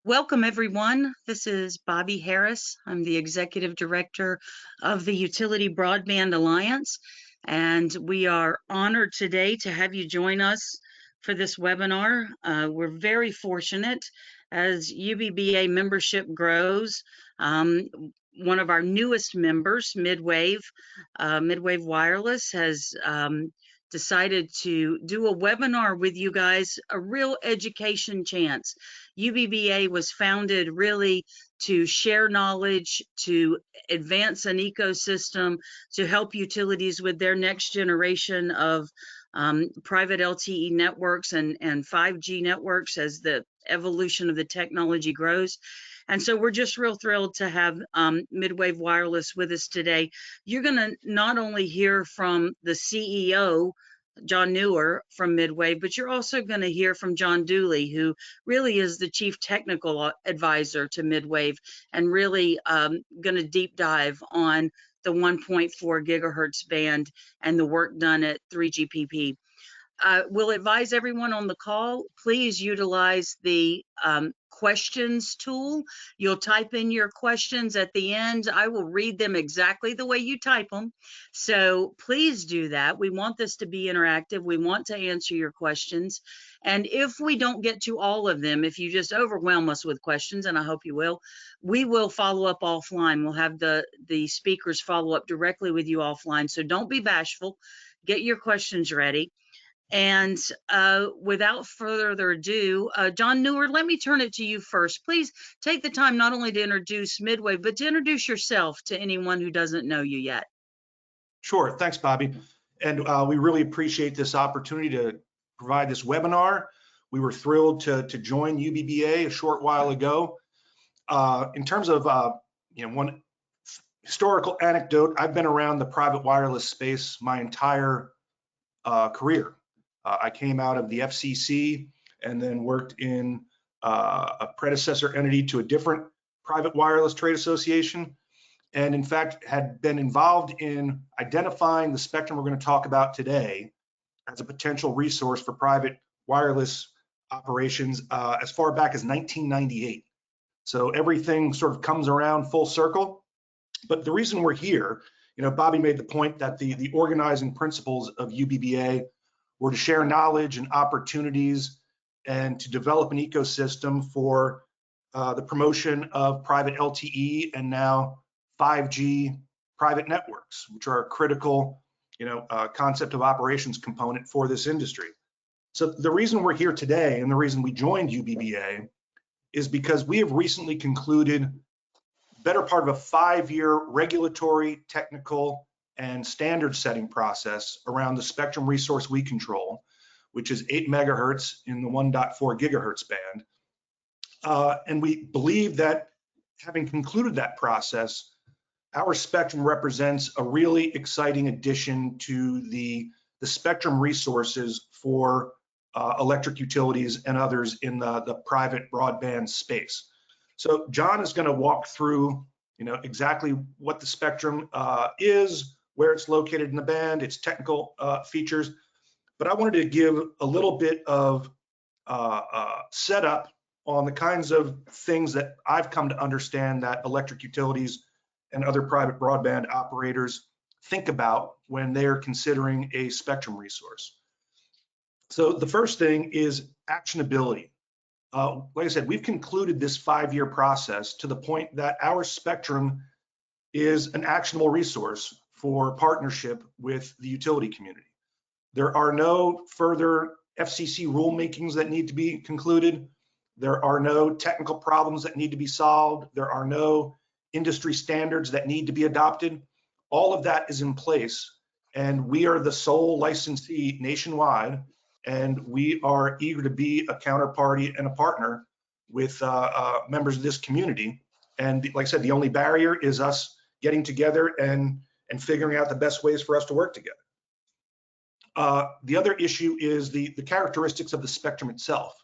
Welcome, everyone. This is Bobby Harris. I'm the Executive Director of the Utility Broadband Alliance, and we are honored today to have you join us for this webinar. We're very fortunate as UBBA membership grows. One of our newest members, MidWave Wireless, has decided to do a webinar with you guys, a real education chance. UBBA was founded really to share knowledge, to advance an ecosystem, to help utilities with their next generation of private LTE networks and 5G networks as the evolution of the technology grows. And so we're just real thrilled to have MidWave Wireless with us today. You're going to not only hear from the CEO, John Newer from MidWave, but you're also going to hear from John Dooley, who really is the chief technical advisor to MidWave and really going to deep dive on the 1.4 gigahertz band and the work done at 3GPP. We'll advise everyone on the call, please utilize the questions tool. You'll type in your questions at the end. I will read them exactly the way you type them. So please do that. We want this to be interactive. We want to answer your questions. And if we don't get to all of them, if you just overwhelm us with questions, and I hope you will, we will follow up offline. We'll have the speakers follow up directly with you offline. So don't be bashful. Get your questions ready. And without further ado, John Newer, let me turn it to you first. Please take the time not only to introduce MidWave, but to introduce yourself to anyone who doesn't know you yet. Sure, thanks, Bobby. And we really appreciate this opportunity to provide this webinar. We were thrilled to join UBBA a short while ago. In terms of one historical anecdote, I've been around the private wireless space my entire career. I came out of the FCC and then worked in a predecessor entity to a different private wireless trade association, and in fact had been involved in identifying the spectrum we're going to talk about today as a potential resource for private wireless operations as far back as 1998. So everything sort of comes around full circle. But the reason we're here, Bobby made the point that the organizing principles of UBBA were to share knowledge and opportunities and to develop an ecosystem for the promotion of private LTE and now 5G private networks, which are a critical, concept of operations component for this industry. So the reason we're here today and the reason we joined UBBA is because we have recently concluded better part of a 5-year regulatory, technical, and standard setting process around the spectrum resource we control, which is 8 megahertz in the 1.4 gigahertz band. And we believe that having concluded that process, our spectrum represents a really exciting addition to the spectrum resources for electric utilities and others in the private broadband space. So John is going to walk through, exactly what the spectrum is, where it's located in the band, its technical features. But I wanted to give a little bit of setup on the kinds of things that I've come to understand that electric utilities and other private broadband operators think about when they're considering a spectrum resource. So the first thing is actionability. Like I said, we've concluded this 5-year process to the point that our spectrum is an actionable resource for partnership with the utility community. There are no further FCC rulemakings that need to be concluded. There are no technical problems that need to be solved. There are no industry standards that need to be adopted. All of that is in place, and we are the sole licensee nationwide, and we are eager to be a counterparty and a partner with members of this community. And like I said, the only barrier is us getting together and figuring out the best ways for us to work together. The other issue is the characteristics of the spectrum itself.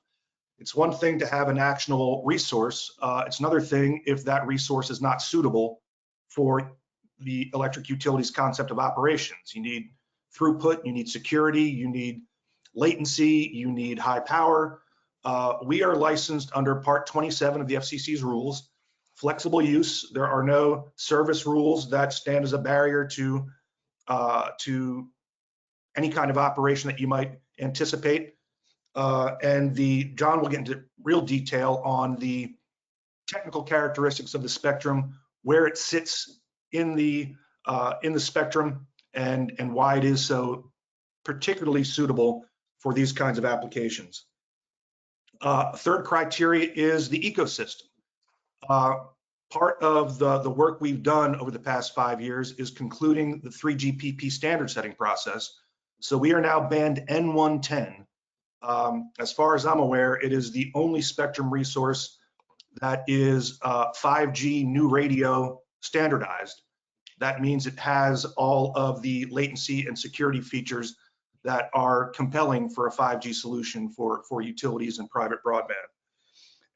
It's one thing to have an actionable resource. It's another thing if that resource is not suitable for the electric utilities concept of operations. You need throughput, you need security, you need latency, you need high power. We are licensed under Part 27 of the FCC's rules. Flexible use, there are no service rules that stand as a barrier to any kind of operation that you might anticipate. And John will get into real detail on the technical characteristics of the spectrum, where it sits in the spectrum, and why it is so particularly suitable for these kinds of applications. Third criteria is the ecosystem. Part of the work we've done over the past 5 years is concluding the 3GPP standard setting process. So we are now band N110. As far as I'm aware, it is the only spectrum resource that is 5G new radio standardized. That means it has all of the latency and security features that are compelling for a 5G solution for utilities and private broadband.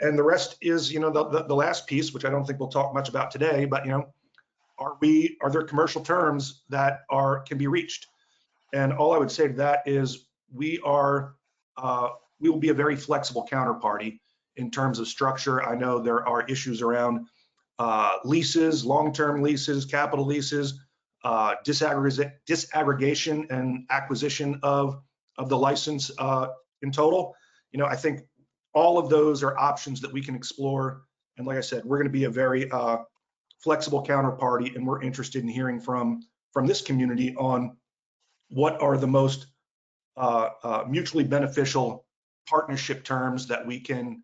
And the rest is, the last piece, which I don't think we'll talk much about today, but are there commercial terms that can be reached? And all I would say to that is we will be a very flexible counterparty in terms of structure. I know there are issues around leases, long-term leases, capital leases, disaggregation and acquisition of the license in total. I think all of those are options that we can explore. And like I said, we're going to be a very flexible counterparty, and we're interested in hearing from this community on what are the most mutually beneficial partnership terms that we can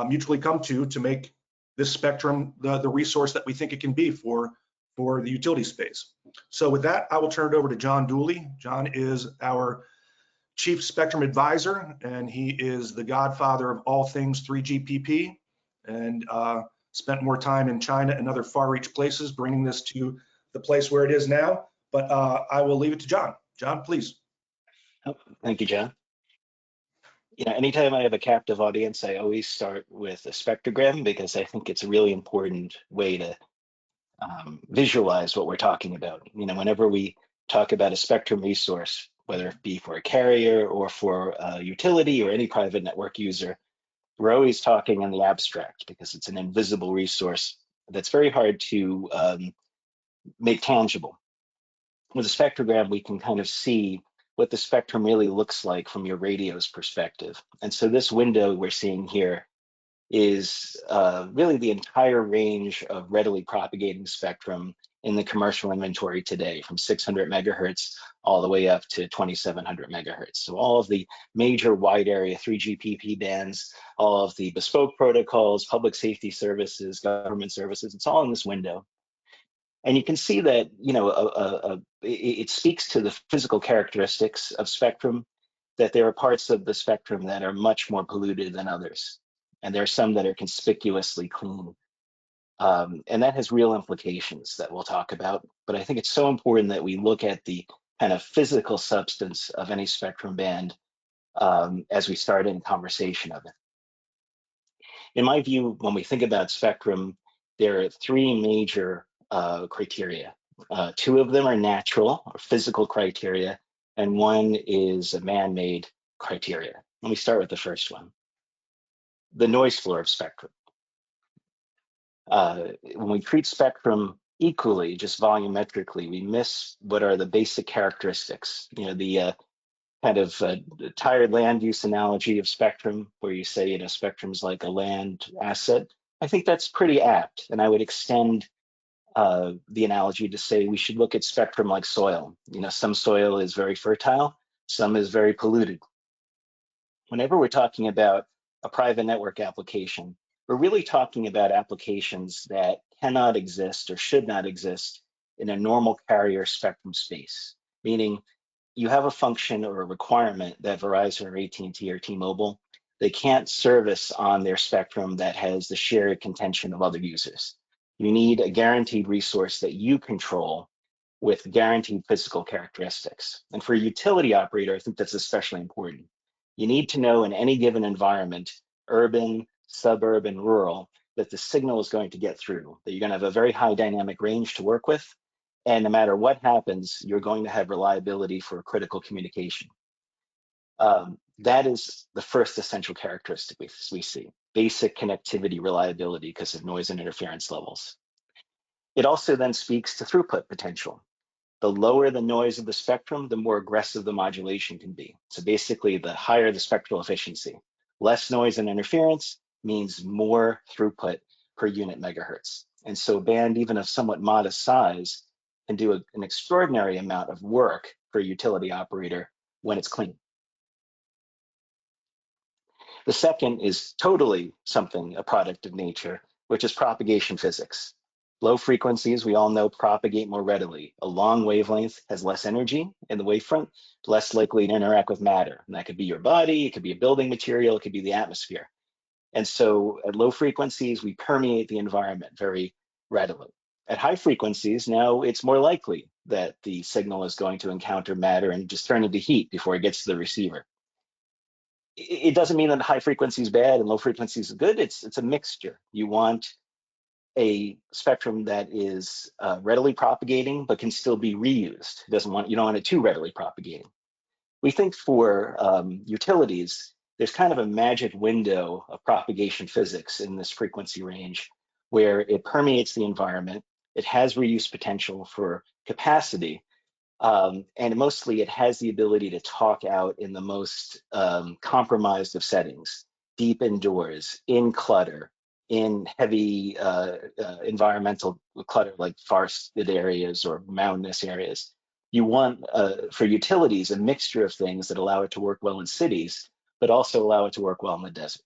mutually come to make this spectrum the resource that we think it can be for the utility space. So with that, I will turn it over to John Dooley. John is our Chief Spectrum Advisor, and he is the godfather of all things 3GPP, and spent more time in China and other far-reach places bringing this to the place where it is now. But I will leave it to John. John, please. Oh, thank you, John. Anytime I have a captive audience, I always start with a spectrogram because I think it's a really important way to visualize what we're talking about. Whenever we talk about a spectrum resource, whether it be for a carrier or for a utility or any private network user, we're always talking in the abstract because it's an invisible resource that's very hard to make tangible. With a spectrogram, we can kind of see what the spectrum really looks like from your radio's perspective. And so this window we're seeing here is really the entire range of readily propagating spectrum in the commercial inventory today, from 600 megahertz all the way up to 2700 megahertz. So all of the major wide area 3GPP bands, all of the bespoke protocols, public safety services, government services, it's all in this window. And you can see that, it speaks to the physical characteristics of spectrum, that there are parts of the spectrum that are much more polluted than others. And there are some that are conspicuously clean. And that has real implications that we'll talk about. But I think it's so important that we look at the kind of physical substance of any spectrum band as we start in conversation of it. In my view, when we think about spectrum, there are three major criteria. Two of them are natural or physical criteria, and one is a man-made criteria. Let me start with the first one. The noise floor of spectrum. When we treat spectrum equally, just volumetrically, we miss what are the basic characteristics. The kind of tired land use analogy of spectrum, where you say, spectrum's like a land asset. I think that's pretty apt, and I would extend the analogy to say we should look at spectrum like soil. Some soil is very fertile, some is very polluted. Whenever we're talking about a private network application, we're really talking about applications that cannot exist or should not exist in a normal carrier spectrum space, meaning you have a function or a requirement that Verizon or AT&T or T-Mobile, they can't service on their spectrum that has the shared contention of other users. You need a guaranteed resource that you control with guaranteed physical characteristics. And for a utility operator, I think that's especially important. You need to know in any given environment, urban, suburban, rural, that the signal is going to get through, that you're going to have a very high dynamic range to work with. And no matter what happens, you're going to have reliability for critical communication. That is the first essential characteristic we see, basic connectivity reliability because of noise and interference levels. It also then speaks to throughput potential. The lower the noise of the spectrum, the more aggressive the modulation can be. So basically, the higher the spectral efficiency. Less noise and interference means more throughput per unit megahertz. And so a band, even of somewhat modest size, can do an extraordinary amount of work for a utility operator when it's clean. The second is totally something, a product of nature, which is propagation physics. Low frequencies, we all know, propagate more readily. A long wavelength has less energy in the wavefront, less likely to interact with matter. And that could be your body, it could be a building material, it could be the atmosphere. And so at low frequencies, we permeate the environment very readily. At high frequencies, now it's more likely that the signal is going to encounter matter and just turn into heat before it gets to the receiver. It doesn't mean that high frequency is bad and low frequency is good. It's a mixture. You want a spectrum that is readily propagating, but can still be reused. You don't want it too readily propagating. We think for utilities, there's kind of a magic window of propagation physics in this frequency range where it permeates the environment. It has reuse potential for capacity, and mostly it has the ability to talk out in the most compromised of settings, deep indoors, in clutter, in heavy environmental clutter like forested areas or mountainous areas. You want, for utilities, a mixture of things that allow it to work well in cities, but also allow it to work well in the desert.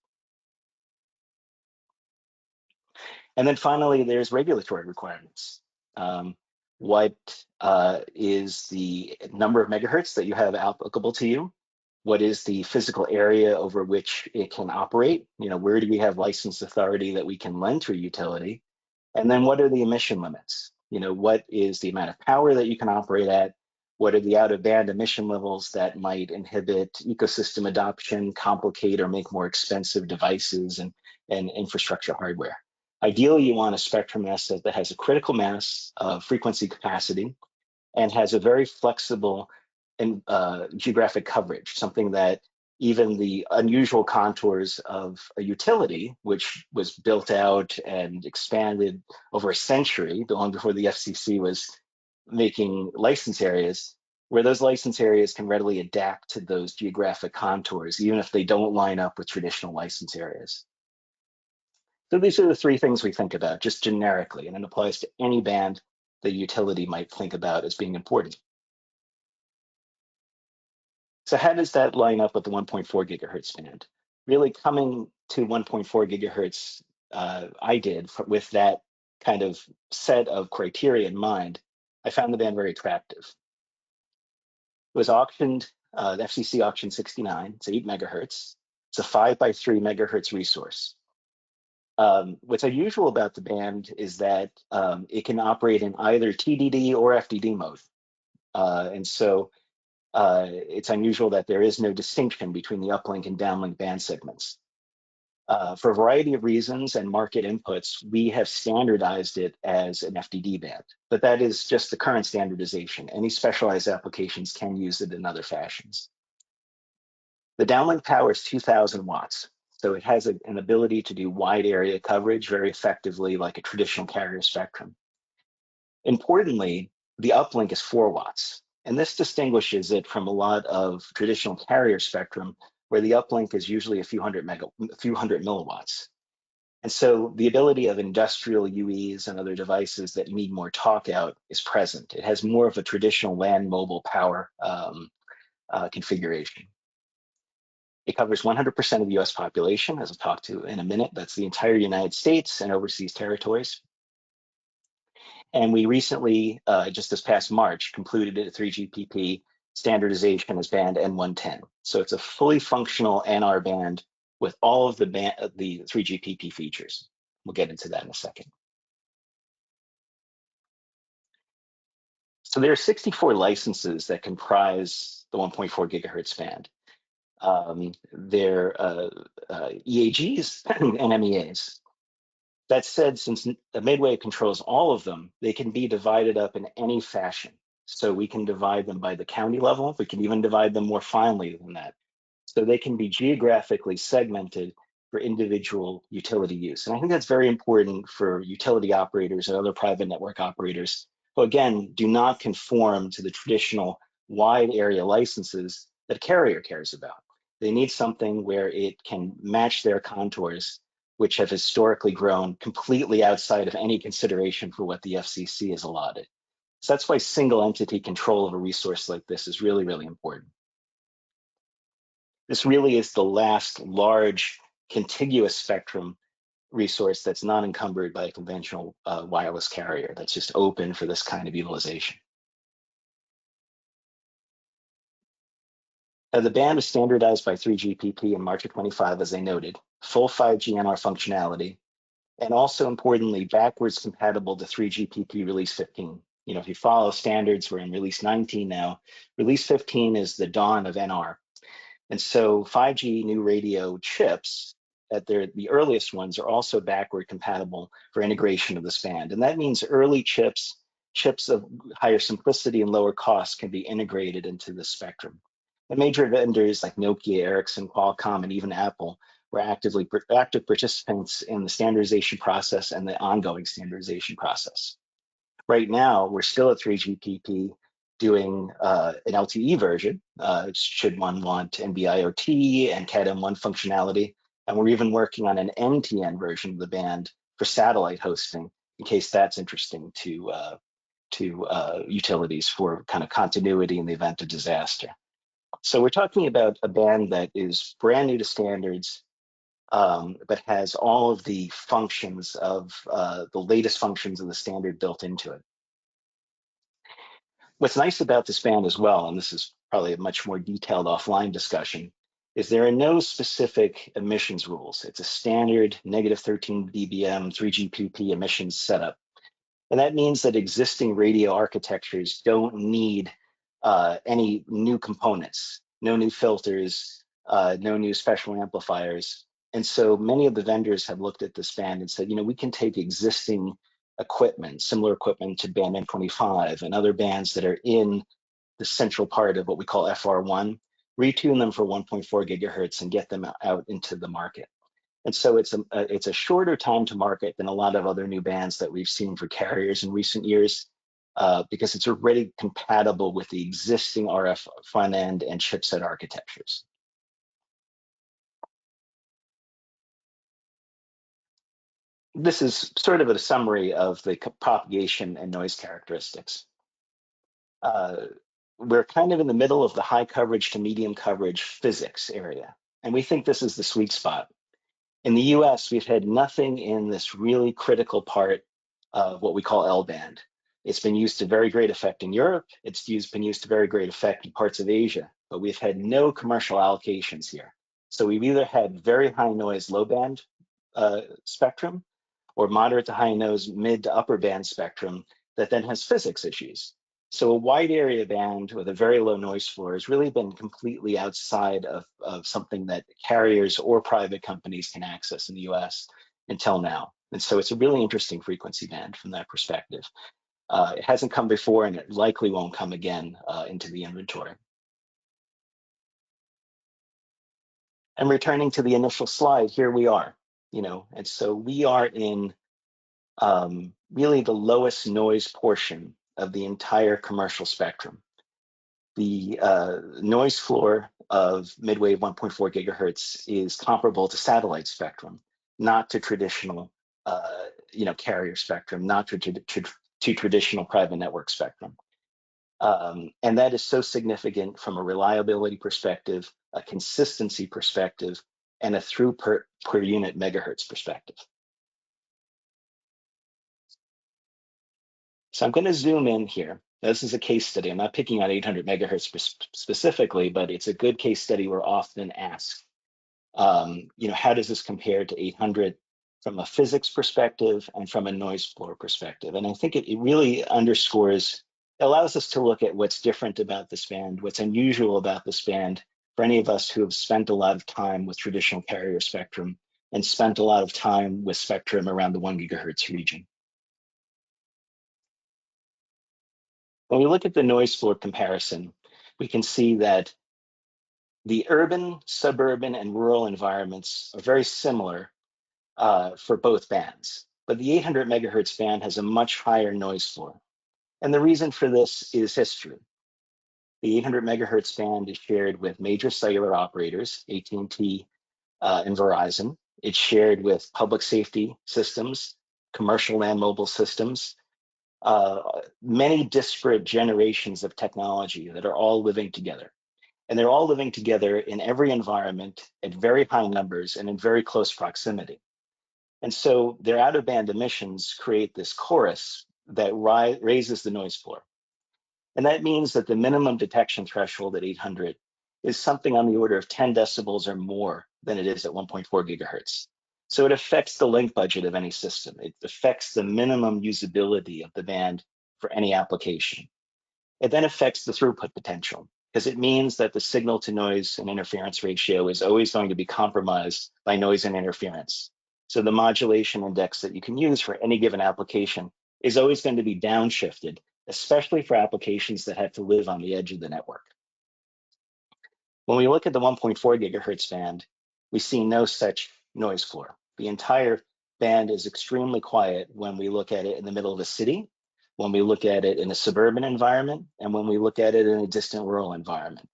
And then finally, there's regulatory requirements. What is the number of megahertz that you have applicable to you? What is the physical area over which it can operate? Where do we have license authority that we can lend to a utility? And then what are the emission limits? What is the amount of power that you can operate at? What are the out-of-band emission levels that might inhibit ecosystem adoption, complicate or make more expensive devices and infrastructure hardware? Ideally, you want a spectrum asset that has a critical mass of frequency capacity and has a very flexible and geographic coverage, something that even the unusual contours of a utility, which was built out and expanded over a century, long before the FCC was making license areas, where those license areas can readily adapt to those geographic contours, even if they don't line up with traditional license areas. So these are the three things we think about just generically, and it applies to any band the utility might think about as being important. So how does that line up with the 1.4 gigahertz band? Really coming to 1.4 gigahertz, I did with that kind of set of criteria in mind, I found the band very attractive. It was auctioned, the FCC auctioned 69, it's 8 megahertz. It's a 5x3 megahertz resource. What's unusual about the band is that it can operate in either TDD or FDD mode. And so it's unusual that there is no distinction between the uplink and downlink band segments. For a variety of reasons and market inputs, we have standardized it as an FDD band, but that is just the current standardization. Any specialized applications can use it in other fashions. The downlink power is 2,000 watts. So it has an ability to do wide area coverage very effectively like a traditional carrier spectrum. Importantly, the uplink is 4 watts. And this distinguishes it from a lot of traditional carrier spectrum where the uplink is usually a few hundred milliwatts. And so the ability of industrial UEs and other devices that need more talk out is present. It has more of a traditional LAN mobile power configuration. It covers 100% of the US population, as I'll talk to in a minute. That's the entire United States and overseas territories. And we recently, just this past March, concluded a 3GPP standardization as band N110. So it's a fully functional NR band with all of the 3GPP features. We'll get into that in a second. So there are 64 licenses that comprise the 1.4 gigahertz band. They're EAGs and MEAs. That said, since MidWave controls all of them, they can be divided up in any fashion. So we can divide them by the county level. We can even divide them more finely than that. So they can be geographically segmented for individual utility use. And I think that's very important for utility operators and other private network operators who, again, do not conform to the traditional wide area licenses that a carrier cares about. They need something where it can match their contours, which have historically grown completely outside of any consideration for what the FCC has allotted. So that's why single entity control of a resource like this is really, really important. This really is the last large contiguous spectrum resource that's not encumbered by a conventional wireless carrier, that's just open for this kind of utilization. Now, the band was standardized by 3GPP in March of 25, as I noted, full 5G NR functionality, and also importantly, backwards compatible to 3GPP release 15. You know, if you follow standards, we're in release 19 now. Release 15 is the dawn of NR. And so 5G new radio chips, the earliest ones, are also backward compatible for integration of this band. And that means early chips of higher simplicity and lower cost, can be integrated into the spectrum. And major vendors like Nokia, Ericsson, Qualcomm, and even Apple were active participants in the standardization process and the ongoing standardization process. Right now, we're still at 3GPP doing an LTE version, should one want NB-IoT and Cat-M1 functionality. And we're even working on an NTN version of the band for satellite hosting, in case that's interesting to utilities for kind of continuity in the event of disaster. So we're talking about a band that is brand new to standards, but has all of the functions of the latest functions of the standard built into it. What's nice about this band as well, and this is probably a much more detailed offline discussion, is there are no specific emissions rules. It's a standard negative 13 dBm 3GPP emissions setup. And that means that existing radio architectures don't need any new components, no new filters, no new special amplifiers. And so many of the vendors have looked at this band and said, you know, we can take existing equipment, similar equipment to band N25 and other bands that are in the central part of what we call FR1, retune them for 1.4 gigahertz and get them out into the market. And so it's a shorter time to market than a lot of other new bands that we've seen for carriers in recent years, because it's already compatible with the existing RF front end and chipset architectures. This is sort of a summary of the propagation and noise characteristics. We're kind of in the middle of the high coverage to medium coverage physics area, and we think this is the sweet spot. In the US, we've had nothing in this really critical part of what we call L-band. It's been used to very great effect in Europe. It's been used to very great effect in parts of Asia, but we've had no commercial allocations here. So we've either had very high noise low band spectrum, or moderate to high noise mid to upper band spectrum that then has physics issues. So a wide area band with a very low noise floor has really been completely outside of something that carriers or private companies can access in the US until now. And so it's a really interesting frequency band from that perspective. It hasn't come before, and it likely won't come again into the inventory. And returning to the initial slide, here we are, you know, and so we are in really the lowest noise portion of the entire commercial spectrum. The noise floor of MidWave 1.4 gigahertz is comparable to satellite spectrum, not to traditional, carrier spectrum, not to traditional private network spectrum. And that is so significant from a reliability perspective, a consistency perspective, and a throughput per unit megahertz perspective. So I'm going to zoom in here. This is a case study. I'm not picking on 800 megahertz specifically, but it's a good case study. We're often asked, how does this compare to 800 from a physics perspective and from a noise floor perspective? And I think it really underscores, it allows us to look at what's different about this band, what's unusual about this band for any of us who have spent a lot of time with traditional carrier spectrum and spent a lot of time with spectrum around the 1 gigahertz region. When we look at the noise floor comparison, we can see that The urban, suburban, and rural environments are very similar for both bands, but the 800 megahertz band has a much higher noise floor. And the reason for this is history. The 800 megahertz band is shared with major cellular operators, AT&T and Verizon. It's shared with public safety systems, commercial land mobile systems, many disparate generations of technology that are all living together. And they're all living together in every environment at very high numbers and in very close proximity. And so their out-of-band emissions create this chorus that raises the noise floor. And that means that the minimum detection threshold at 800 is something on the order of 10 decibels or more than it is at 1.4 gigahertz. So it affects the link budget of any system. It affects the minimum usability of the band for any application. It then affects the throughput potential, because it means that the signal to noise and interference ratio is always going to be compromised by noise and interference. So the modulation index that you can use for any given application is always going to be downshifted, especially for applications that have to live on the edge of the network. When we look at the 1.4 gigahertz band, we see no such noise floor. The entire band is extremely quiet when we look at it in the middle of a city, when we look at it in a suburban environment, and when we look at it in a distant rural environment.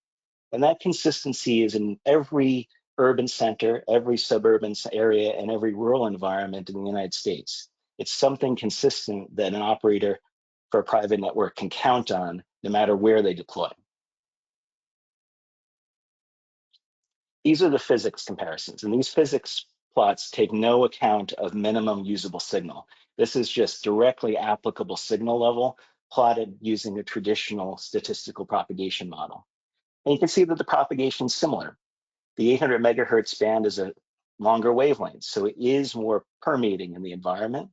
And that consistency is in every urban center, every suburban area, and every rural environment in the United States. It's something consistent that an operator for a private network can count on no matter where they deploy. These are the physics comparisons, and these physics plots take no account of minimum usable signal. This is just directly applicable signal level plotted using a traditional statistical propagation model. And you can see that the propagation is similar. The 800 megahertz band is a longer wavelength, so it is more permeating in the environment,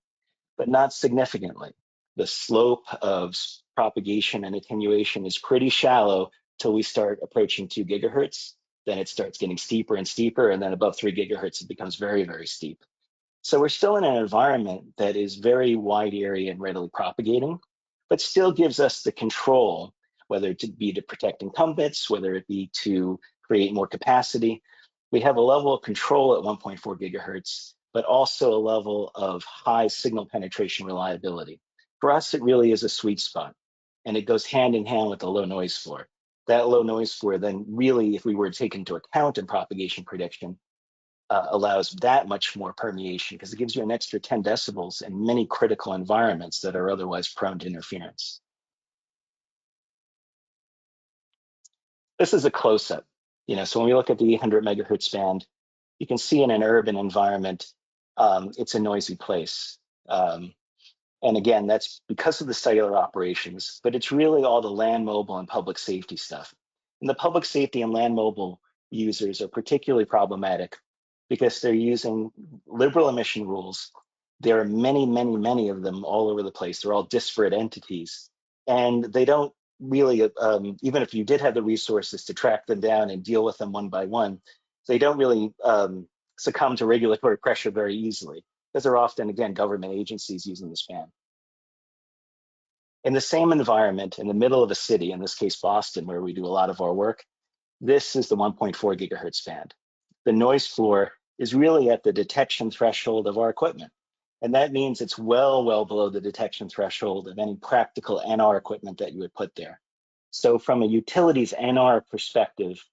but not significantly. The slope of propagation and attenuation is pretty shallow till we start approaching 2 gigahertz. Then it starts getting steeper and steeper, and then above 3 gigahertz, it becomes very, very steep. So we're still in an environment that is very wide area and readily propagating, but still gives us the control, whether it be to protect incumbents, whether it be to create more capacity. We have a level of control at 1.4 gigahertz, but also a level of high signal penetration reliability. For us, it really is a sweet spot, and it goes hand in hand with the low noise floor. That low noise floor then really, if we were to take into account in propagation prediction, allows that much more permeation because it gives you an extra 10 decibels in many critical environments that are otherwise prone to interference. This is a close-up. So when we look at the 800 megahertz band, you can see in an urban environment, it's a noisy place. And again, that's because of the cellular operations, but it's really all the land mobile and public safety stuff. And the public safety and land mobile users are particularly problematic because they're using liberal emission rules. There are many, many, many of them all over the place. They're all disparate entities. And they don't really, even if you did have the resources to track them down and deal with them one by one, they don't really succumb to regulatory pressure very easily, because they're often, again, government agencies using this band. In the same environment, in the middle of a city, in this case, Boston, where we do a lot of our work, this is the 1.4 gigahertz band. The noise floor is really at the detection threshold of our equipment. And that means it's well, well below the detection threshold of any practical NR equipment that you would put there. So from a utilities NR perspective,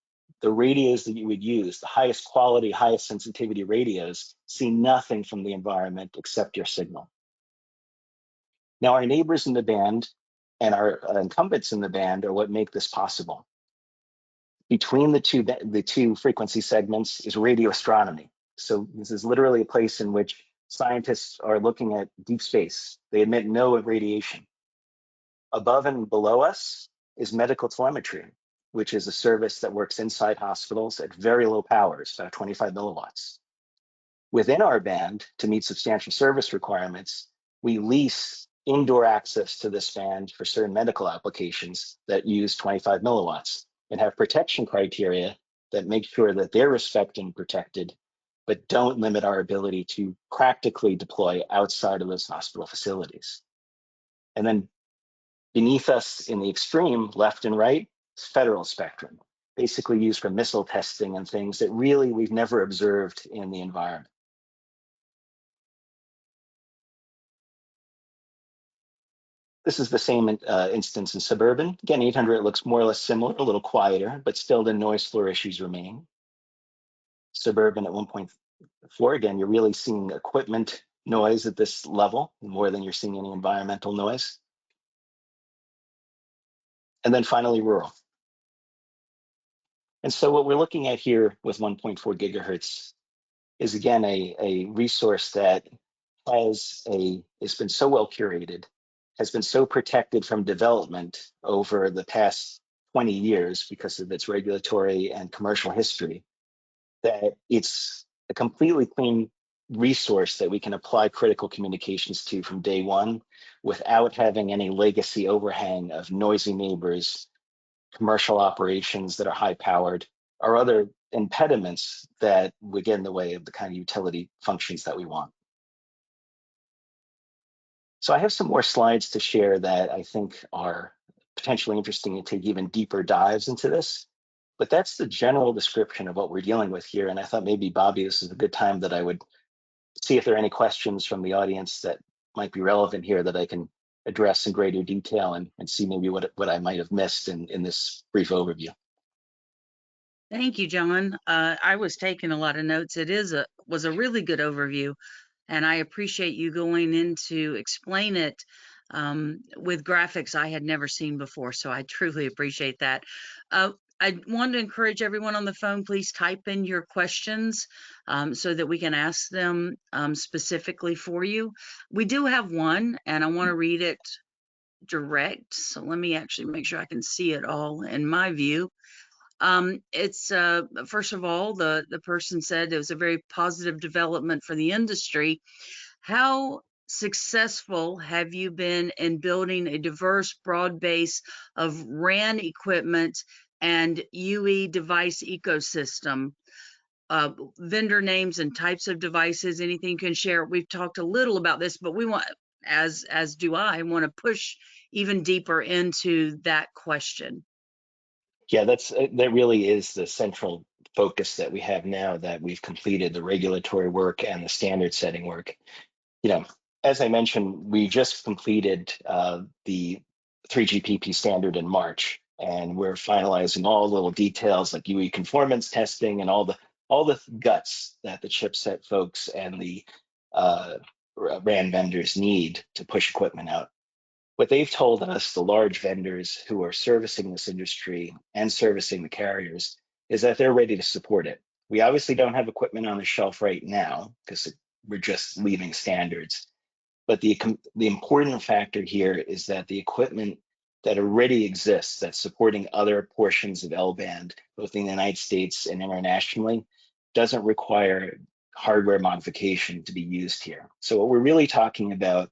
the radios that you would use, the highest quality, highest sensitivity radios, see nothing from the environment except your signal. Now, our neighbors in the band and our incumbents in the band are what make this possible. Between the two frequency segments is radio astronomy. So this is literally a place in which scientists are looking at deep space. They emit no radiation. Above and below us is medical telemetry, which is a service that works inside hospitals at very low powers, about 25 milliwatts. Within our band, to meet substantial service requirements, we lease indoor access to this band for certain medical applications that use 25 milliwatts and have protection criteria that make sure that they're respected and protected, but don't limit our ability to practically deploy outside of those hospital facilities. And then beneath us in the extreme, left and right, is federal spectrum. basically used for missile testing and things that really we've never observed in the environment. This is the same instance in suburban. Again, 800 looks more or less similar, a little quieter, but still the noise floor issues remain. Suburban at 1.4, again, you're really seeing equipment noise at this level more than you're seeing any environmental noise. And then finally, rural. And so what we're looking at here with 1.4 gigahertz is, again, a resource that has been so well curated, has been so protected from development over the past 20 years because of its regulatory and commercial history, that it's a completely clean resource that we can apply critical communications to from day one without having any legacy overhang of noisy neighbors, commercial operations that are high powered, or other impediments that would get in the way of the kind of utility functions that we want. So I have some more slides to share that I think are potentially interesting to take even deeper dives into this. But that's the general description of what we're dealing with here. And I thought maybe, Bobby, this is a good time that I would see if there are any questions from the audience that might be relevant here that I can address in greater detail and see maybe what I might have missed in this brief overview. Thank you, John. I was taking a lot of notes. It was a really good overview, and I appreciate you going in to explain it with graphics I had never seen before. So I truly appreciate that. I want to encourage everyone on the phone, please type in your questions so that we can ask them specifically for you. We do have one, and I want to read it direct. So let me actually make sure I can see it all in my view. It's first of all, the person said it was a very positive development for the industry. How successful have you been in building a diverse, broad base of RAN equipment and UE device ecosystem? Vendor names and types of devices, anything you can share. We've talked a little about this, but we want, as do I, want to push even deeper into that question. Yeah, that really is the central focus that we have now that we've completed the regulatory work and the standard setting work. You know, as I mentioned, we just completed the 3GPP standard in March, and we're finalizing all the little details like UE conformance testing and all the guts that the chipset folks and the RAN vendors need to push equipment out. What they've told us, the large vendors who are servicing this industry and servicing the carriers, is that they're ready to support it. We obviously don't have equipment on the shelf right now because we're just leaving standards. But the important factor here is that the equipment that already exists that's supporting other portions of L-band, both in the United States and internationally, doesn't require hardware modification to be used here. So what we're really talking about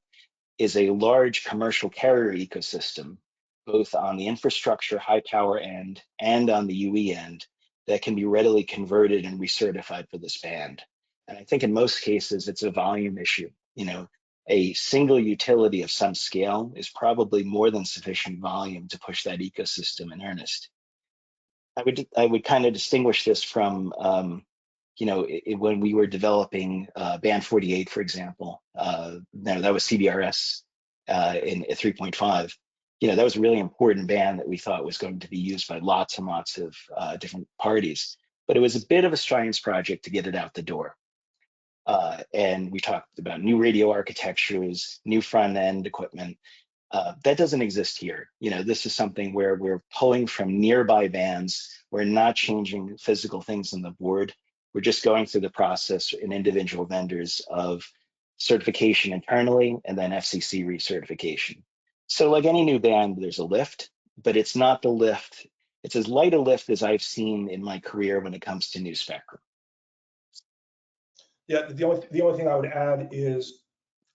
is a large commercial carrier ecosystem, both on the infrastructure, high power end, and on the UE end, that can be readily converted and recertified for this band. And I think in most cases, it's a volume issue. You know, a single utility of some scale is probably more than sufficient volume to push that ecosystem in earnest. I would kind of distinguish this from when we were developing band 48, for example, that was CBRS in 3.5. You know, that was a really important band that we thought was going to be used by lots and lots of different parties. But it was a bit of a science project to get it out the door. And we talked about new radio architectures, new front end equipment. That doesn't exist here. You know, this is something where we're pulling from nearby bands. We're not changing physical things on the board. We're just going through the process in individual vendors of certification internally and then FCC recertification. So like any new band, there's a lift, but it's not the lift. It's as light a lift as I've seen in my career when it comes to new spectrum. Yeah, the only thing I would add is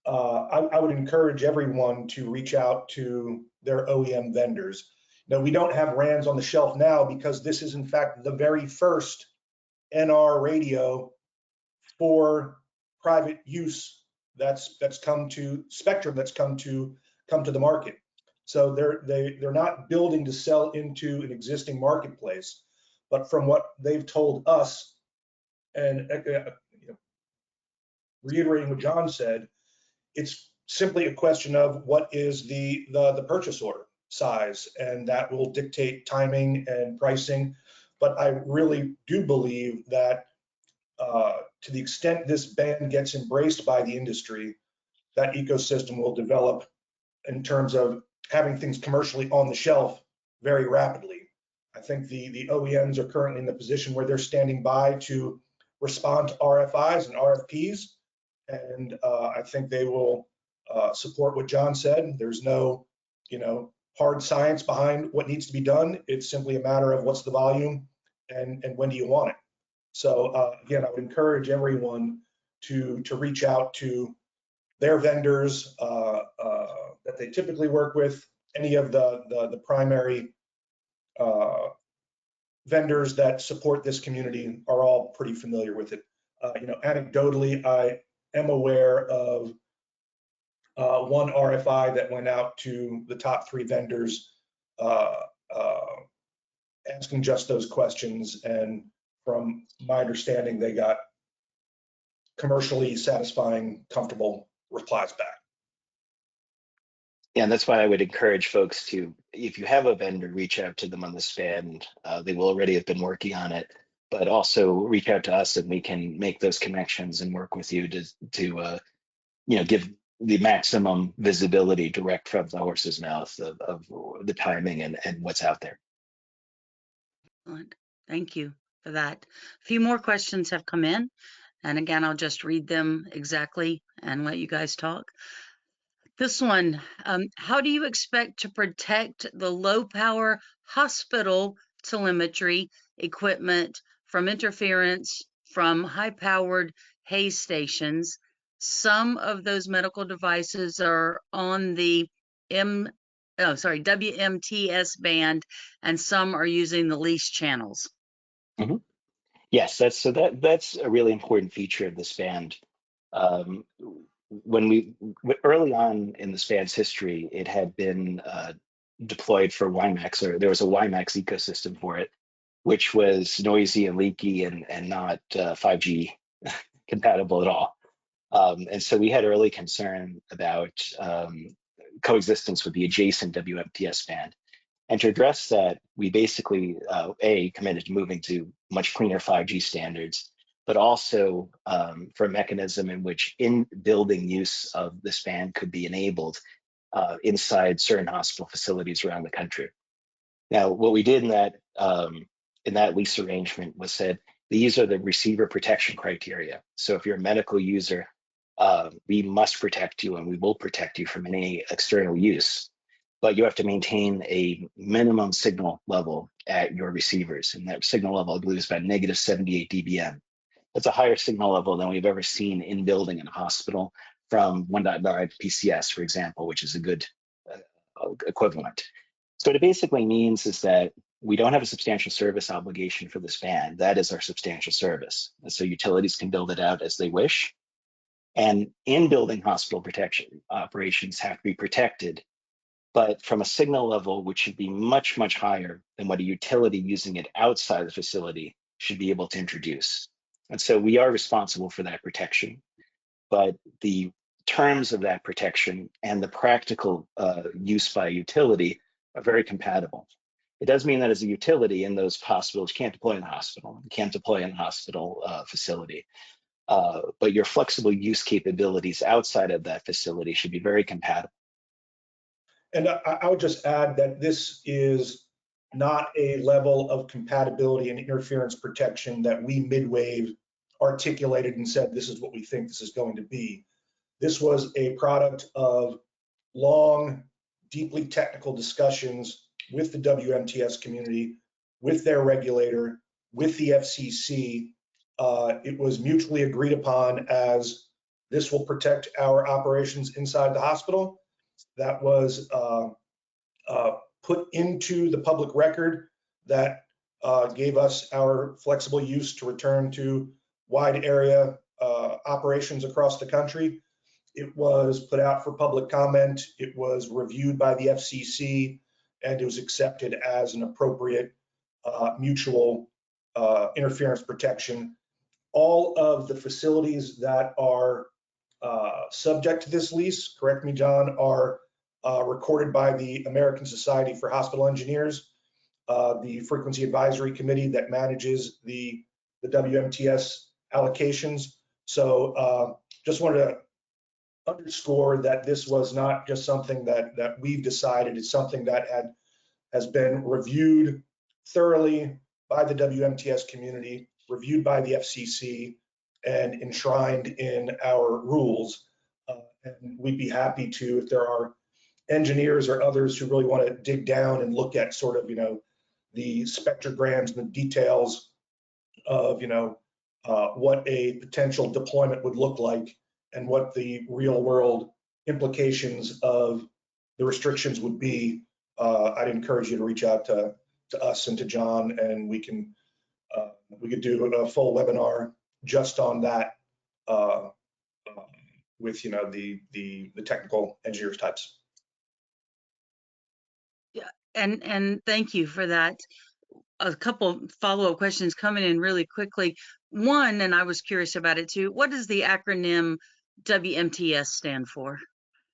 I would encourage everyone to reach out to their OEM vendors. Now, we don't have RANs on the shelf now because this is in fact the very first NR radio for private use that's come to spectrum, that's come to the market. So they're not building to sell into an existing marketplace. but from what they've told us, and reiterating what John said, it's simply a question of what is the purchase order size, and that will dictate timing and pricing. But I really do believe that to the extent this band gets embraced by the industry, that ecosystem will develop in terms of having things commercially on the shelf very rapidly. I think the OEMs are currently in the position where they're standing by to respond to RFIs and RFPs, and I think they will support what John said. There's no, hard science behind what needs to be done. It's simply a matter of what's the volume and when do you want it. So again, I would encourage everyone to reach out to their vendors that they typically work with. Any of the primary vendors that support this community are all pretty familiar with it. Anecdotally, I am aware of one RFI that went out to the top 3 vendors asking just those questions, and from my understanding, they got commercially satisfying, comfortable replies back. Yeah, and that's why I would encourage folks to, if you have a vendor, reach out to them on this band. They will already have been working on it, but also reach out to us and we can make those connections and work with you to give the maximum visibility direct from the horse's mouth of the timing and what's out there. Excellent. Thank you for that. A few more questions have come in. And again, I'll just read them exactly and let you guys talk. This one, how do you expect to protect the low power hospital telemetry equipment from interference from high powered Hay stations? Some of those medical devices are on the WMTS band, and some are using the lease channels. Mm-hmm. Yes, that's a really important feature of this band. When early on in the band's history, it had been deployed for WiMAX, or there was a WiMAX ecosystem for it, which was noisy and leaky and not 5G compatible at all. And so we had early concern about coexistence with the adjacent WMTS band. And to address that, we basically, committed to moving to much cleaner 5G standards, but also for a mechanism in which in-building use of this band could be enabled inside certain hospital facilities around the country. Now, what we did in that lease arrangement was said, these are the receiver protection criteria. So if you're a medical user, we must protect you and we will protect you from any external use. But you have to maintain a minimum signal level at your receivers. And that signal level, I believe, is about negative 78 dBm. That's a higher signal level than we've ever seen in building in a hospital from 1.9 PCS, for example, which is a good equivalent. So what it basically means is that we don't have a substantial service obligation for this band. That is our substantial service. And so utilities can build it out as they wish. And in-building hospital protection operations have to be protected, but from a signal level which should be much, much higher than what a utility using it outside the facility should be able to introduce. And so we are responsible for that protection, but the terms of that protection and the practical use by utility are very compatible. It does mean that as a utility in those hospitals, you can't deploy in the hospital, you can't deploy in the hospital facility, but your flexible use capabilities outside of that facility should be very compatible. And I would just add that this is not a level of compatibility and interference protection that we MidWave articulated and said, this is what we think this is going to be. This was a product of long, deeply technical discussions with the WMTS community, with their regulator, with the FCC. It was mutually agreed upon as this will protect our operations inside the hospital. That was put into the public record that gave us our flexible use to return to wide area operations across the country. It was put out for public comment. It was reviewed by the FCC, and it was accepted as an appropriate mutual interference protection. All of the facilities that are subject to this lease, correct me, John, are recorded by the American Society for Hospital Engineers, the Frequency Advisory Committee that manages the WMTS allocations. So just wanted to underscore that this was not just something that we've decided. It's something that has been reviewed thoroughly by the WMTS community, reviewed by the FCC, and enshrined in our rules. And we'd be happy to, if there are engineers or others who really want to dig down and look at sort of, the spectrograms and the details of, what a potential deployment would look like and what the real world implications of the restrictions would be. I'd encourage you to reach out to us and to John, and we could do a full webinar just on that with the technical engineers types. Yeah, and thank you for that. A couple follow-up questions coming in really quickly. One, and I was curious about it too, what does the acronym WMTS stand for?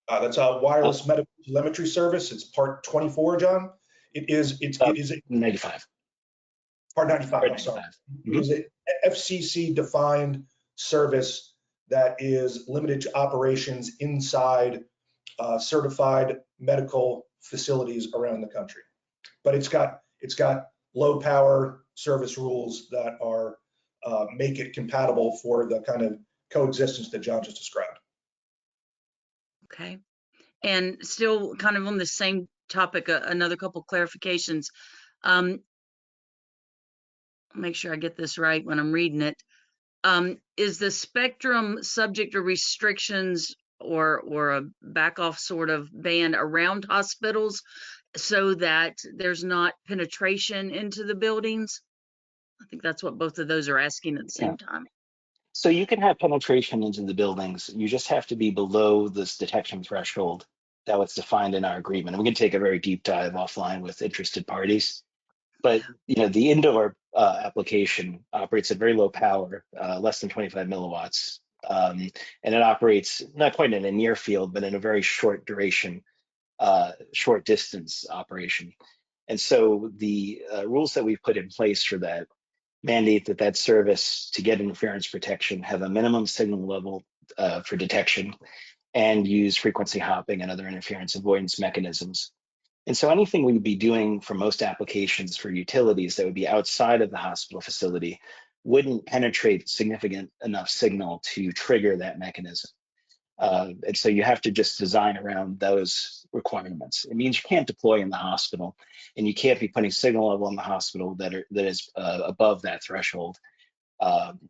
That's a wireless medical telemetry service. It's part 24, John. It is 95. Part 95, Part I'm sorry. 95. It is an FCC defined service that is limited to operations inside certified medical facilities around the country. But it's got low power service rules that are make it compatible for the kind of coexistence that John just described. Okay. And still kind of on the same topic, another couple clarifications. Make sure I get this right when I'm reading it. Is the spectrum subject to restrictions or a back off sort of ban around hospitals so that there's not penetration into the buildings? I think that's what both of those are asking at the same time. So you can have penetration into the buildings. You just have to be below this detection threshold that was defined in our agreement. And we can take a very deep dive offline with interested parties. But the indoor application operates at very low power, less than 25 milliwatts. And it operates not quite in a near field, but in a very short duration, short distance operation. And so the rules that we've put in place for that mandate that service, to get interference protection, have a minimum signal level for detection and use frequency hopping and other interference avoidance mechanisms. And so anything we would be doing for most applications for utilities that would be outside of the hospital facility wouldn't penetrate significant enough signal to trigger that mechanism. And so you have to just design around those requirements. It means you can't deploy in the hospital, and you can't be putting signal level in the hospital that is above that threshold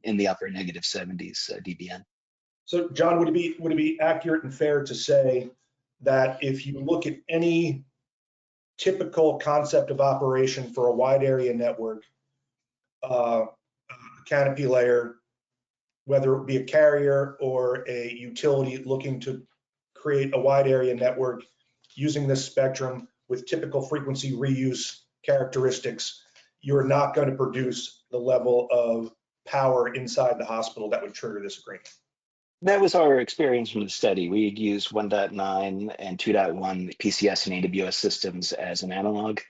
in the upper negative 70s dBn. So, John, would it be accurate and fair to say that if you look at any typical concept of operation for a wide area network, canopy layer, whether it be a carrier or a utility looking to create a wide area network using this spectrum with typical frequency reuse characteristics, you're not going to produce the level of power inside the hospital that would trigger this agreement? That was our experience from the study. We had used 1.9 and 2.1 PCS and AWS systems as an analog.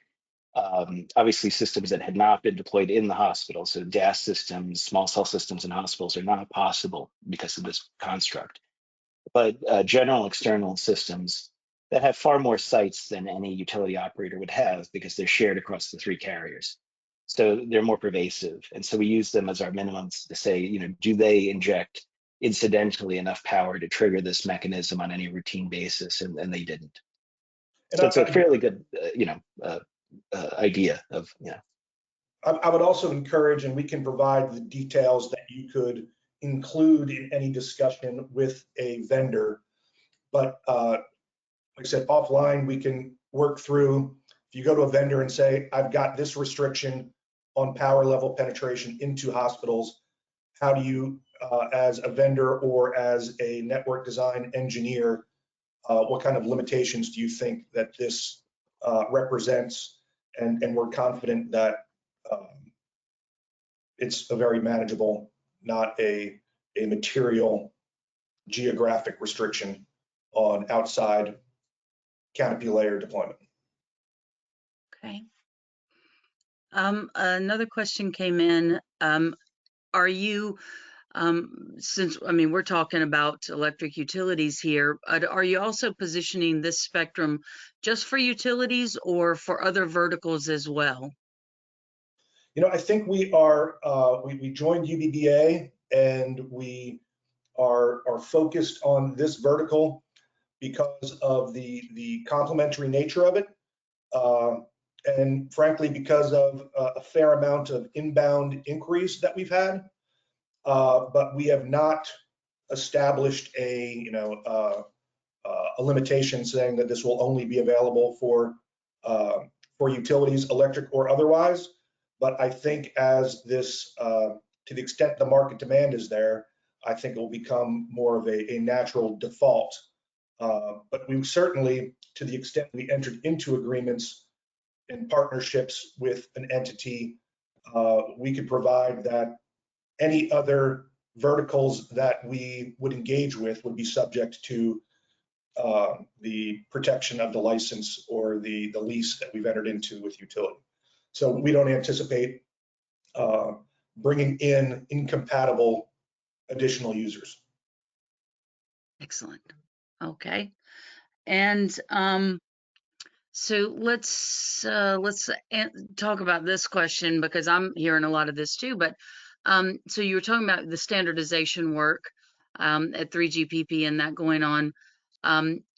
Obviously, systems that had not been deployed in the hospital, so DAS systems, small cell systems in hospitals, are not possible because of this construct. But general external systems that have far more sites than any utility operator would have because they're shared across the 3 carriers. So they're more pervasive. And so we use them as our minimums to say, do they inject incidentally enough power to trigger this mechanism on any routine basis? And they didn't. And so it's a fairly good, idea of, I would also encourage, and we can provide the details that you could include in any discussion with a vendor. But like I said, offline, we can work through. If you go to a vendor and say, I've got this restriction on power level penetration into hospitals, how do you, as a vendor or as a network design engineer, what kind of limitations do you think that this represents? And we're confident that it's a very manageable, not a material geographic restriction on outside canopy layer deployment. Okay. Another question came in. Are you, since, I mean, we're talking about electric utilities here, are you also positioning this spectrum just for utilities or for other verticals as well? You know, I think we are, we joined UBBA and we are focused on this vertical because of the complementary nature of it. And frankly, because of a fair amount of inbound inquiries that we've had, but we have not established a limitation saying that this will only be available for utilities, electric or otherwise. But I think as this, to the extent the market demand is there, I think it will become more of a natural default. But we certainly, to the extent we entered into agreements and partnerships with an entity, we could provide that any other verticals that we would engage with would be subject to the protection of the license or the lease that we've entered into with utility. So we don't anticipate bringing in incompatible additional users. Excellent. Okay. And so let's talk about this question because I'm hearing a lot of this too. But so you were talking about the standardization work at 3GPP and that going on.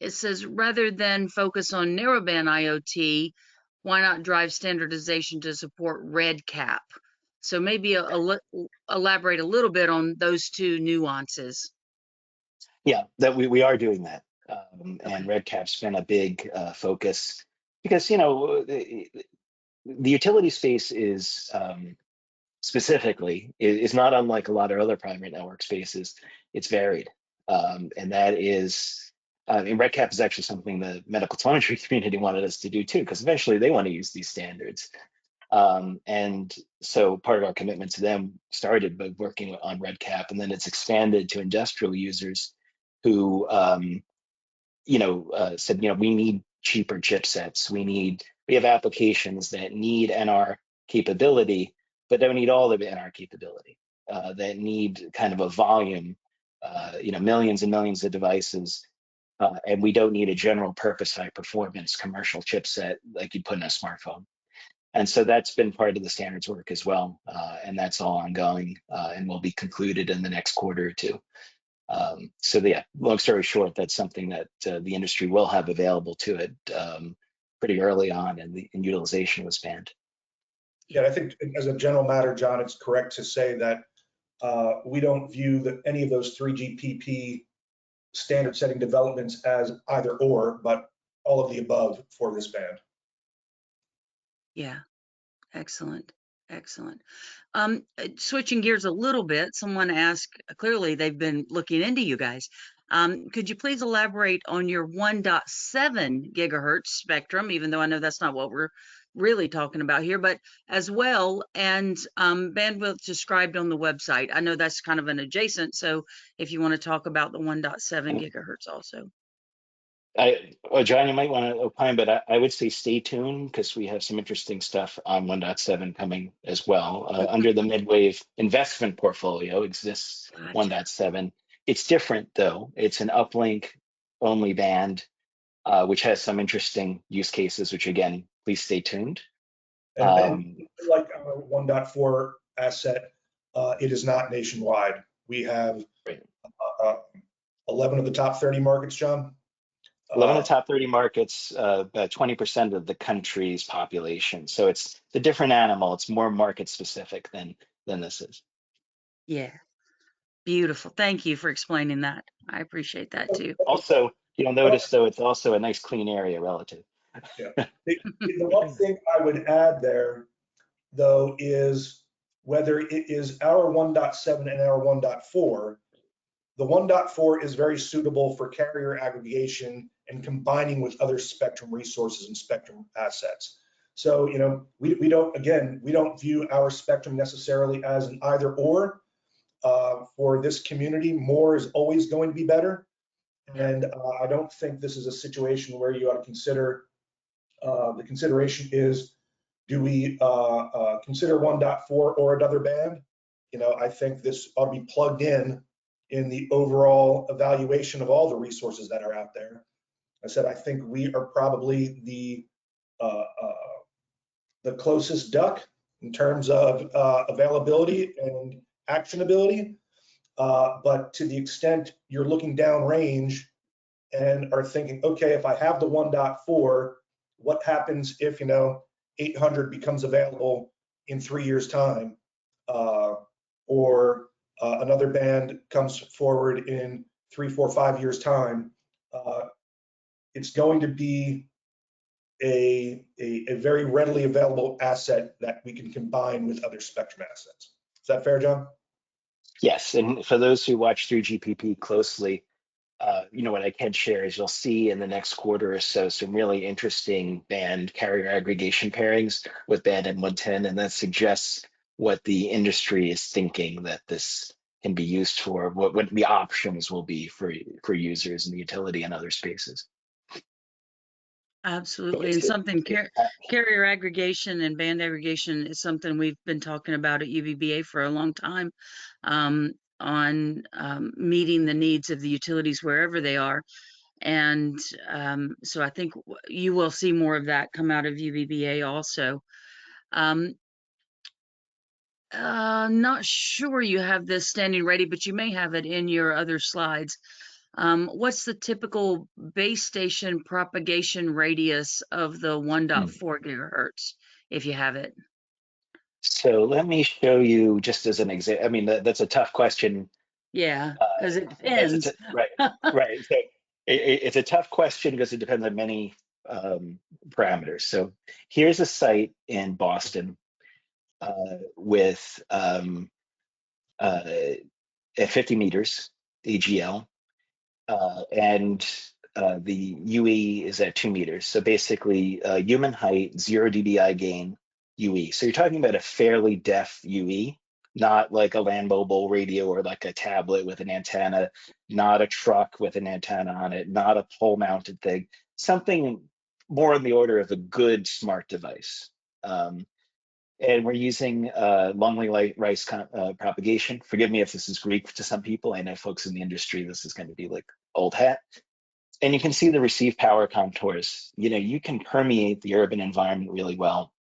It says rather than focus on narrowband IoT, why not drive standardization to support RedCap? So maybe elaborate a little bit on those two nuances. Yeah, that we are doing that. And Okay. RedCap's been a big focus because, you know, the utility space is specifically is not unlike a lot of other private network spaces. It's varied. And that is, and RedCap is actually something the medical telemetry community wanted us to do too, because eventually they want to use these standards. And so part of our commitment to them started by working on RedCap, and then it's expanded to industrial users who, said, we need cheaper chipsets. We have applications that need NR capability, but don't need all of the NR capability. That need kind of a volume, millions and millions of devices. And we don't need a general purpose high performance commercial chipset like you'd put in a smartphone. And so that's been part of the standards work as well. And that's all ongoing and will be concluded in the next quarter or two. So yeah, long story short, that's something that the industry will have available to it pretty early on, and utilization was banned. Yeah, I think as a general matter, John, it's correct to say that we don't view that any of those 3GPP standard setting developments as either or, but all of the above for this band. Yeah. Excellent. Excellent. Switching gears a little bit, someone asked, clearly they've been looking into you guys. Could you please elaborate on your 1.7 gigahertz spectrum, even though I know that's not what we're really talking about here, but as well, and bandwidth described on the website. I know that's kind of an adjacent, so if you want to talk about the 1.7 gigahertz also. John, you might want to opine, but I would say stay tuned because we have some interesting stuff on 1.7 coming as well. Under the MidWave investment portfolio exists Gotcha. 1.7. It's different though. It's an uplink only band, which has some interesting use cases, which again, please stay tuned. And like our 1.4 asset, it is not nationwide. We have 11 of the top 30 markets, John. 11 of the top 30 markets, about 20% of the country's population. So it's a different animal. It's more market specific than this is. Yeah. Beautiful. Thank you for explaining that. I appreciate that too. Also, you'll notice though, it's also a nice clean area relative. Yeah. The one thing I would add there, though, is whether it is our 1.7 and our 1.4, the 1.4 is very suitable for carrier aggregation and combining with other spectrum resources and spectrum assets. So, we don't view our spectrum necessarily as an either or. For this community, more is always going to be better. And I don't think this is a situation where you ought to consider, the consideration is, do we consider 1.4 or another band? I think this ought to be plugged in the overall evaluation of all the resources that are out there. I said, I think we are probably the closest duck in terms of availability and actionability. But to the extent you're looking downrange and are thinking, okay, if I have the 1.4, what happens if 800 becomes available in 3 years' time, or another band comes forward in 3, 4, 5 years' time? It's going to be a very readily available asset that we can combine with other spectrum assets. Is that fair, John? Yes, and for those who watch through GPP closely, what I can share is you'll see in the next quarter or so some really interesting band carrier aggregation pairings with band M110, and that suggests what the industry is thinking that this can be used for, what the options will be for users in the utility and other spaces. So Absolutely. And something carrier aggregation and band aggregation is something we've been talking about at UVBA for a long time, on meeting the needs of the utilities wherever they are. And so I think you will see more of that come out of UVBA also. Um, not sure you have this standing ready, but you may have it in your other slides. What's the typical base station propagation radius of the 1.4 gigahertz, if you have it? So let me show you just as an example. I mean, that's a tough question. Yeah, because it That's depends. right, right. So it's a tough question because it depends on many parameters. So here's a site in Boston with at 50 meters AGL, and the UE is at 2 meters. So basically, human height, 0 dBi gain, UE. So you're talking about a fairly deaf UE, not like a land mobile radio or like a tablet with an antenna, not a truck with an antenna on it, not a pole mounted thing, something more in the order of a good smart device. And we're using Longley Rice propagation. Forgive me if this is Greek to some people. I know folks in the industry, this is going to be like old hat. And you can see the receive power contours. You can permeate the urban environment really well.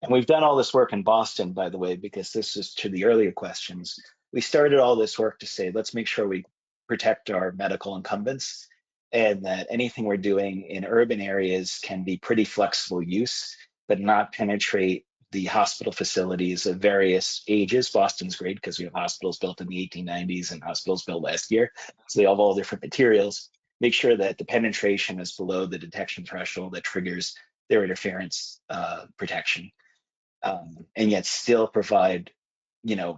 And we've done all this work in Boston, by the way, because this is to the earlier questions. We started all this work to say, let's make sure we protect our medical incumbents, and that anything we're doing in urban areas can be pretty flexible use, but not penetrate the hospital facilities of various ages. Boston's great because we have hospitals built in the 1890s and hospitals built last year. So they have all different materials. Make sure that the penetration is below the detection threshold that triggers their interference protection. And yet still provide,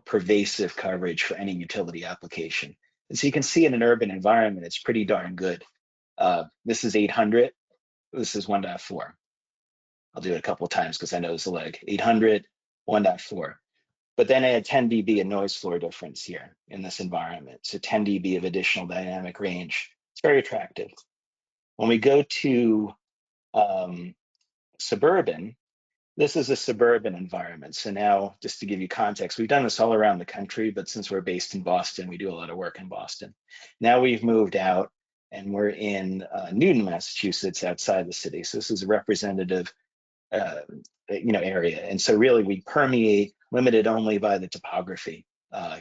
pervasive coverage for any utility application. And so you can see in an urban environment, it's pretty darn good. This is 800. This is 1.4. I'll do it a couple of times because I know it's a leg. 800, 1.4. But then I had 10 dB of noise floor difference here in this environment. So 10 dB of additional dynamic range. It's very attractive. When we go to suburban, this is a suburban environment. So now, just to give you context, we've done this all around the country, but since we're based in Boston, we do a lot of work in Boston. Now we've moved out and we're in Newton, Massachusetts, outside the city. So this is a representative area. And so really we permeate, limited only by the topography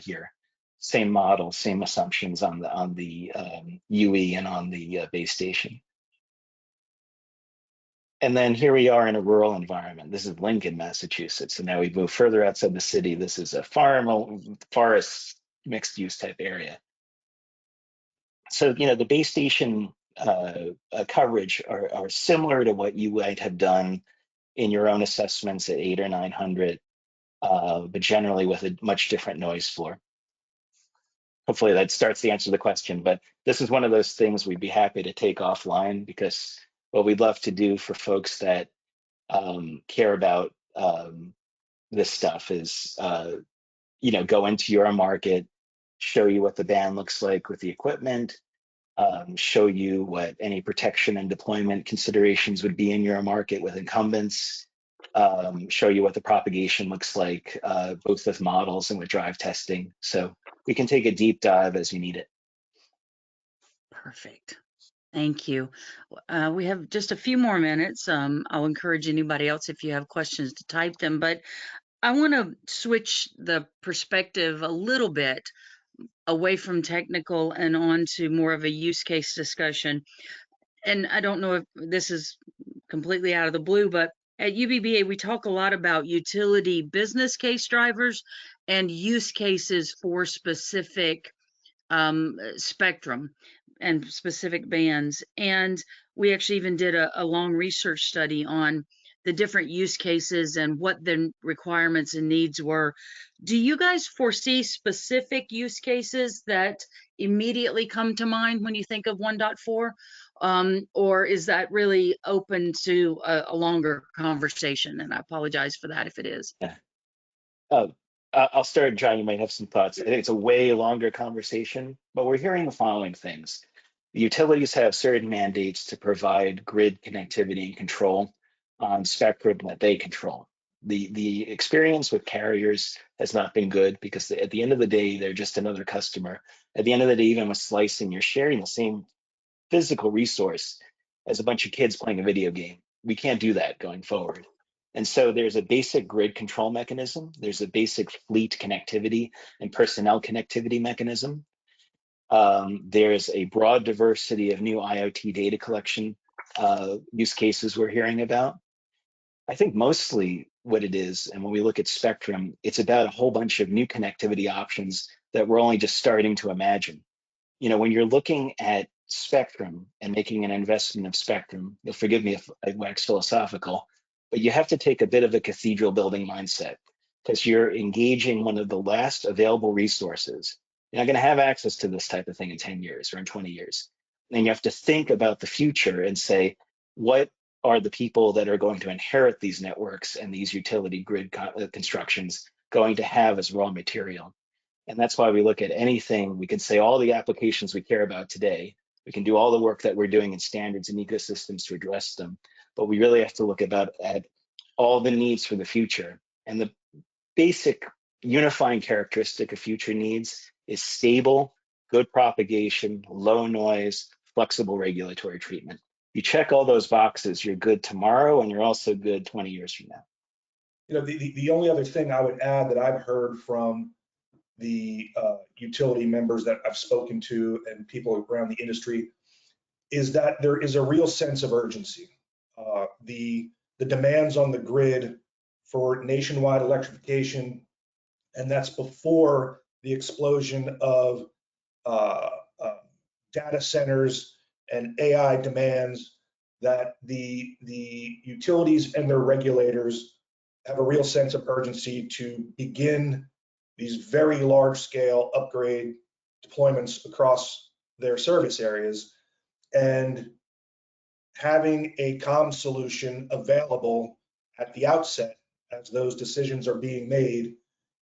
here. Same model, same assumptions on the UE and on the base station. And then here we are in a rural environment. This is Lincoln, Massachusetts. And now we move further outside the city. This is a forest, mixed use type area. So, the base station coverage are similar to what you might have done in your own assessments at 800 or 900, but generally with a much different noise floor. Hopefully that starts to answer the question, but this is one of those things we'd be happy to take offline, because what we'd love to do for folks that care about this stuff is, go into your market, show you what the band looks like with the equipment, show you what any protection and deployment considerations would be in your market with incumbents, show you what the propagation looks like, both with models and with drive testing. So we can take a deep dive as you need it. Perfect. Thank you. We have just a few more minutes. I'll encourage anybody else if you have questions to type them, but I want to switch the perspective a little bit away from technical and on to more of a use case discussion. And I don't know if this is completely out of the blue, but at UBBA, we talk a lot about utility business case drivers and use cases for specific spectrum and specific bands. And we actually even did a long research study on the different use cases and what the requirements and needs were. Do you guys foresee specific use cases that immediately come to mind when you think of 1.4? Or is that really open to a longer conversation? And I apologize for that if it is. Yeah. Uh, I'll start, John. You might have some thoughts. I think it's a way longer conversation, but we're hearing the following things. The utilities have certain mandates to provide grid connectivity and control on spectrum that they control. The experience with carriers has not been good because at the end of the day, they're just another customer. At the end of the day, even with slicing, you're sharing the same physical resource as a bunch of kids playing a video game. We can't do that going forward. And so there's a basic grid control mechanism. There's a basic fleet connectivity and personnel connectivity mechanism. There's a broad diversity of new IoT data collection use cases we're hearing about. I think mostly what it is, and when we look at spectrum, it's about a whole bunch of new connectivity options that we're only just starting to imagine. When you're looking at spectrum and making an investment of spectrum, you'll forgive me if I wax philosophical, but you have to take a bit of a cathedral building mindset because you're engaging one of the last available resources. You're not going to have access to this type of thing in 10 years or in 20 years. And you have to think about the future and say, what are the people that are going to inherit these networks and these utility grid constructions going to have as raw material? And that's why we look at anything. We can say all the applications we care about today. We can do all the work that we're doing in standards and ecosystems to address them. But we really have to look at all the needs for the future. And the basic unifying characteristic of future needs is stable, good propagation, low noise, flexible regulatory treatment. You check all those boxes, you're good tomorrow, and you're also good 20 years from now. The only other thing I would add that I've heard from the utility members that I've spoken to and people around the industry is that there is a real sense of urgency. The demands on the grid for nationwide electrification, and that's before the explosion of data centers and AI demands, that the utilities and their regulators have a real sense of urgency to begin these very large scale upgrade deployments across their service areas, and having a comm solution available at the outset as those decisions are being made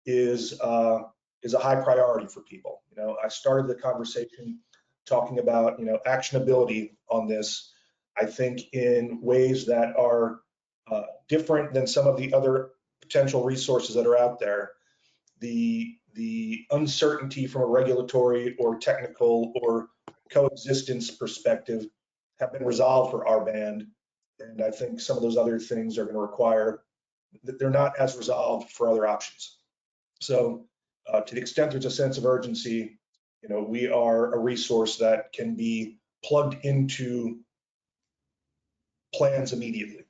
is a high priority for people. I started the conversation talking about actionability on this. I think in ways that are different than some of the other potential resources that are out there. The uncertainty from a regulatory or technical or coexistence perspective have been resolved for our band. And I think some of those other things are going to require that they're not as resolved for other options. So to the extent there's a sense of urgency, we are a resource that can be plugged into plans immediately.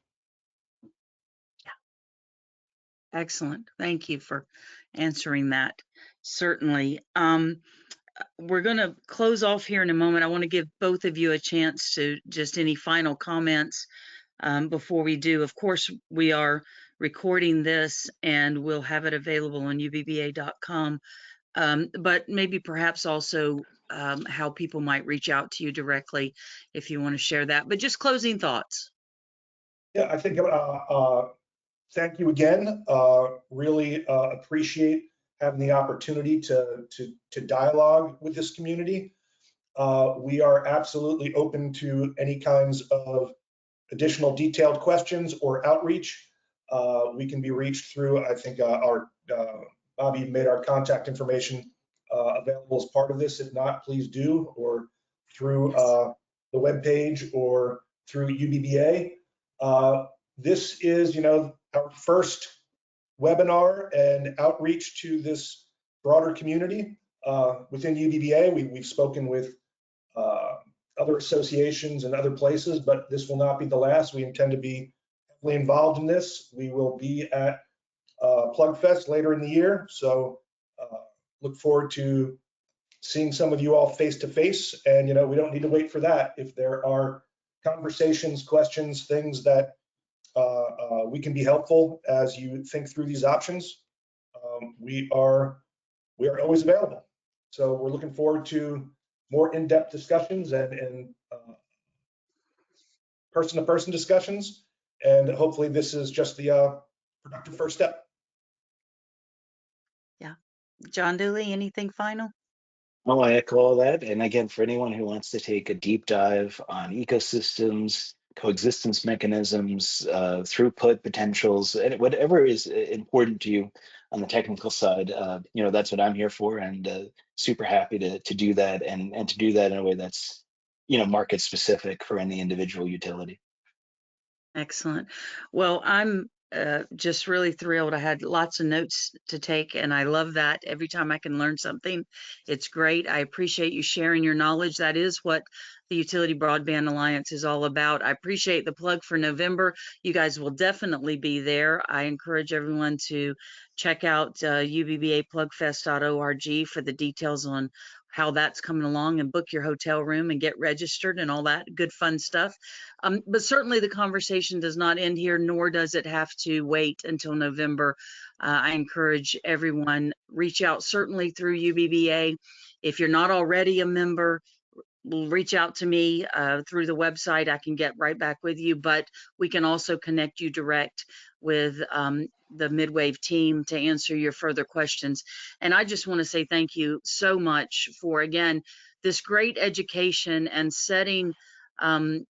Excellent. Thank you for answering that. Certainly. We're going to close off here in a moment. I want to give both of you a chance to just any final comments before we do. Of course, we are recording this and we'll have it available on ubba.com, but maybe perhaps also how people might reach out to you directly if you want to share that. But just closing thoughts. Yeah, I think thank you again. Really appreciate having the opportunity to dialogue with this community. We are absolutely open to any kinds of additional detailed questions or outreach. We can be reached through, I think, Bobby made our contact information available as part of this. If not, please do, or through the webpage or through UBBA. This is, our first webinar and outreach to this broader community within UBBA. We've spoken with other associations and other places, but this will not be the last. We intend to be heavily involved in this. We will be at Plugfest later in the year, so look forward to seeing some of you all face to face. And we don't need to wait for that. If there are conversations, questions, things that we can be helpful as you think through these options, we are always available. So we're looking forward to more in-depth discussions and person-to-person discussions. And hopefully this is just the productive first step. Yeah. John Dooley, anything final? Oh, I echo all that. And again, for anyone who wants to take a deep dive on ecosystems, coexistence mechanisms, throughput potentials, and whatever is important to you on the technical side, that's what I'm here for, and super happy to do that, and to do that in a way that's market specific for any individual utility. Excellent. Well, I'm just really thrilled. I had lots of notes to take, and I love that. Every time I can learn something, it's great. I appreciate you sharing your knowledge. That is what the Utility Broadband Alliance is all about. I appreciate the plug for November. You guys will definitely be there. I encourage everyone to check out ubbAplugfest.org for the details on how that's coming along, and book your hotel room and get registered and all that good fun stuff. But certainly the conversation does not end here, nor does it have to wait until November. I encourage everyone, reach out certainly through UBBA. If you're not already a member, reach out to me through the website. I can get right back with you, but we can also connect you direct with the MidWave team to answer your further questions. And I just want to say thank you so much for, again, this great education and setting the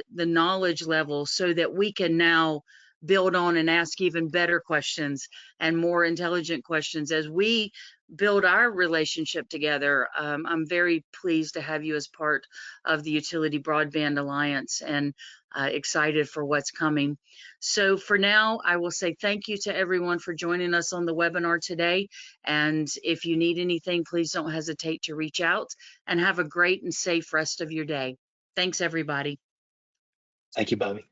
knowledge level so that we can now build on and ask even better questions and more intelligent questions as we build our relationship together. I'm very pleased to have you as part of the Utility Broadband Alliance, and excited for what's coming. So for now, I will say thank you to everyone for joining us on the webinar today. And if you need anything, please don't hesitate to reach out, and have a great and safe rest of your day. Thanks, everybody. Thank you, Bobby.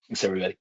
Thanks, everybody.